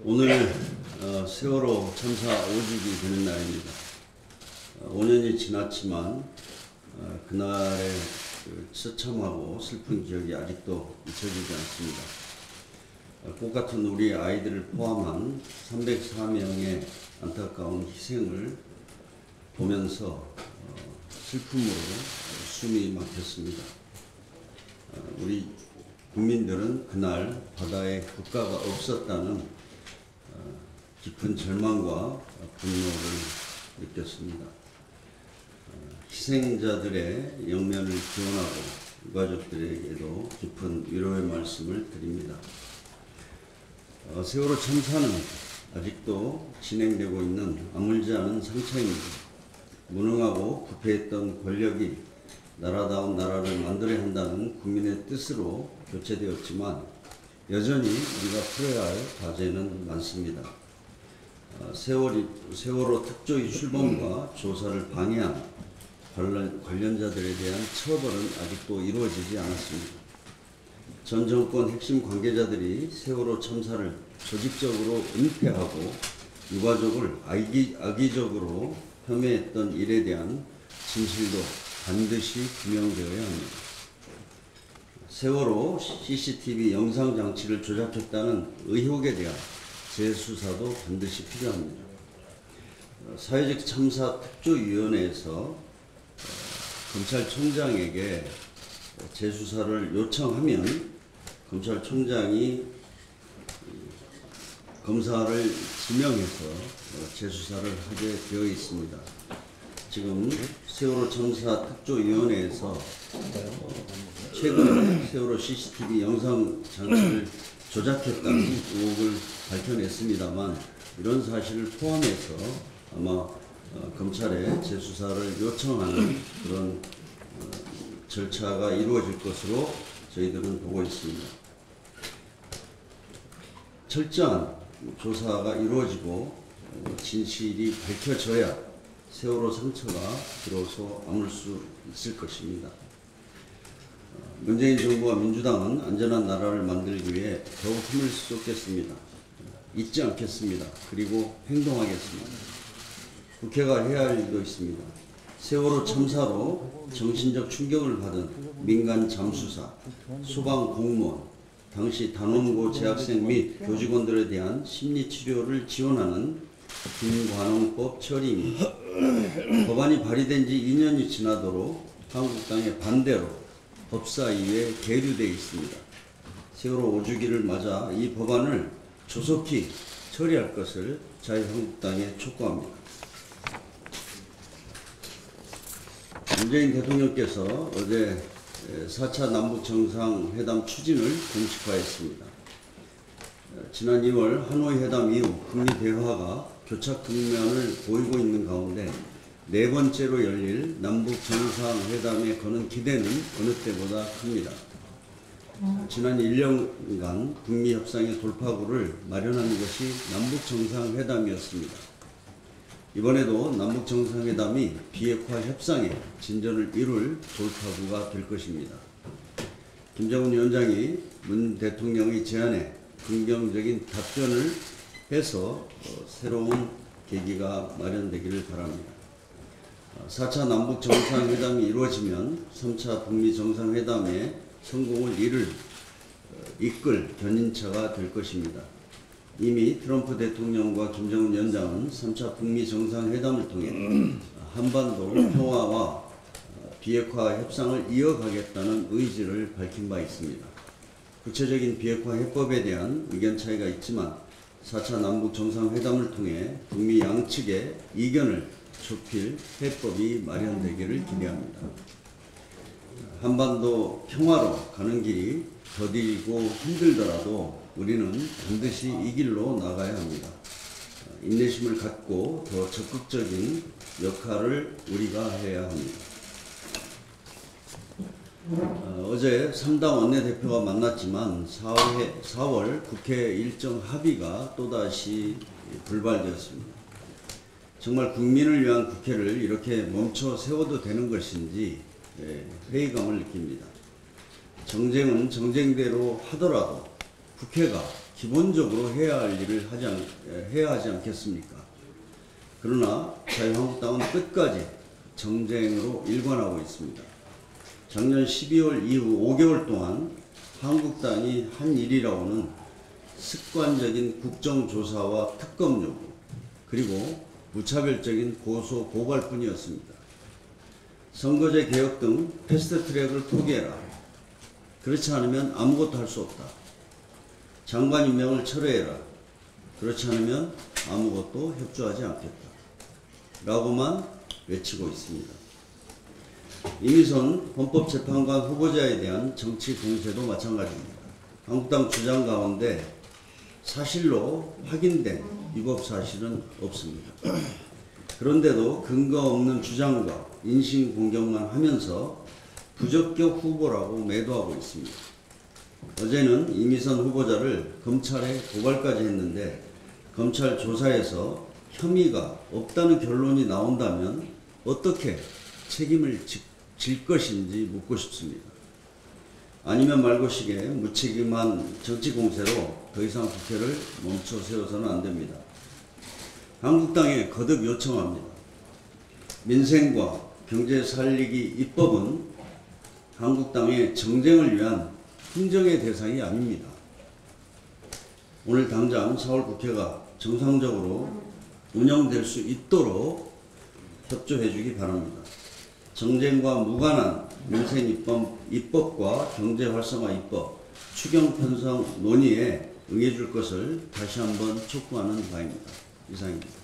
오늘 세월호 참사 5주기 되는 날입니다. 5년이 지났지만 그날의 그 처참하고 슬픈 기억이 아직도 잊혀지지 않습니다. 꽃같은 우리 아이들을 포함한 304명의 안타까운 희생을 보면서 슬픔으로 숨이 막혔습니다. 우리 국민들은 그날 바다에 국가가 없었다는 깊은 절망과 분노를 느꼈습니다. 희생자들의 영면을 기원하고 유가족들에게도 깊은 위로의 말씀을 드립니다. 세월호 참사는 아직도 진행되고 있는 아물지 않은 상처입니다. 무능하고 부패했던 권력이 나라다운 나라를 만들어야 한다는 국민의 뜻으로 교체되었지만 여전히 우리가 풀어야 할 과제는 많습니다. 세월호 특조위 출범과 조사를 방해한 관련자들에 대한 처벌은 아직도 이루어지지 않았습니다. 전 정권 핵심 관계자들이 세월호 참사를 조직적으로 은폐하고 유가족을 악의적으로 혐의했던 일에 대한 진실도 반드시 규명되어야 합니다. 세월호 CCTV 영상 장치를 조작했다는 의혹에 대한 재수사도 반드시 필요합니다. 사회적 참사 특조위원회에서 검찰총장에게 재수사를 요청하면 검찰총장이 검사를 지명해서 재수사를 하게 되어 있습니다. 지금 세월호 참사 특조위원회에서 최근 세월호 CCTV 영상 장치를 조작했다는 의혹을 밝혀냈습니다만 이런 사실을 포함해서 아마 검찰에 재수사를 요청하는 그런 절차가 이루어질 것으로 저희들은 보고 있습니다. 철저한 조사가 이루어지고 진실이 밝혀져야 세월호 상처가 비로소 아물 수 있을 것입니다. 문재인 정부와 민주당은 안전한 나라를 만들기 위해 더욱 힘을 쏟겠습니다. 잊지 않겠습니다. 그리고 행동하겠습니다. 국회가 해야 할 일도 있습니다. 세월호 참사로 정신적 충격을 받은 민간 잠수사, 소방 공무원, 당시 단원고 재학생 및 교직원들에 대한 심리치료를 지원하는 김관홍법 처리입니다. 법안이 발의된 지 2년이 지나도록 한국당의 반대로 법사위에 계류되어 있습니다. 세월호 5주기를 맞아 이 법안을 조속히 처리할 것을 자유한국당에 촉구합니다. 문재인 대통령께서 어제 4차 남북정상회담 추진을 공식화했습니다. 지난 2월 하노이 회담 이후 북미 대화가 교착 국면을 보이고 있는 가운데 네 번째로 열릴 남북정상회담에 거는 기대는 어느 때보다 큽니다. 지난 1년간 북미 협상의 돌파구를 마련하는 것이 남북정상회담이었습니다. 이번에도 남북정상회담이 비핵화 협상에 진전을 이룰 돌파구가 될 것입니다. 김정은 위원장이 문 대통령의 제안에 긍정적인 답변을 해서 새로운 계기가 마련되기를 바랍니다. 4차 남북정상회담이 이루어지면 3차 북미정상회담의 성공을 이끌 견인차가 될 것입니다. 이미 트럼프 대통령과 김정은 위원장은 3차 북미 정상회담을 통해 한반도 평화와 비핵화 협상을 이어가겠다는 의지를 밝힌 바 있습니다. 구체적인 비핵화 해법에 대한 의견 차이가 있지만 4차 남북 정상회담을 통해 북미 양측의 이견을 좁힐 해법이 마련되기를 기대합니다. 한반도 평화로 가는 길이 더디고 힘들더라도 우리는 반드시 이 길로 나가야 합니다. 인내심을 갖고 더 적극적인 역할을 우리가 해야 합니다. 어제 3당 원내대표가 만났지만 4월 국회 일정 합의가 또다시 불발되었습니다. 정말 국민을 위한 국회를 이렇게 멈춰 세워도 되는 것인지 회의감을 느낍니다. 정쟁은 정쟁대로 하더라도 국회가 기본적으로 해야 할 일을 해야 하지 않겠습니까? 그러나 자유한국당은 끝까지 정쟁으로 일관하고 있습니다. 작년 12월 이후 5개월 동안 한국당이 한 일이라고는 습관적인 국정조사와 특검 요구, 그리고 무차별적인 고소 고발뿐이었습니다. 선거제 개혁 등 패스트트랙을 포기해라. 그렇지 않으면 아무것도 할 수 없다. 장관 임명을 철회해라. 그렇지 않으면 아무것도 협조하지 않겠다. 라고만 외치고 있습니다. 이미선 헌법재판관 후보자에 대한 정치 공세도 마찬가지입니다. 한국당 주장 가운데 사실로 확인된 위법 사실은 없습니다. 그런데도 근거 없는 주장과 인신공격만 하면서 부적격 후보라고 매도하고 있습니다. 어제는 이미선 후보자를 검찰에 고발까지 했는데 검찰 조사에서 혐의가 없다는 결론이 나온다면 어떻게 책임을 질 것인지 묻고 싶습니다. 아니면 말고식의 무책임한 정치 공세로 더 이상 국회를 멈춰 세워서는 안 됩니다. 한국당에 거듭 요청합니다. 민생과 경제 살리기 입법은 한국당의 정쟁을 위한 흥정의 대상이 아닙니다. 오늘 당장 4월 국회가 정상적으로 운영될 수 있도록 협조해 주기 바랍니다. 정쟁과 무관한 민생 입법과 경제 활성화 입법, 추경 편성 논의에 응해 줄 것을 다시 한번 촉구하는 바입니다. 이상입니다.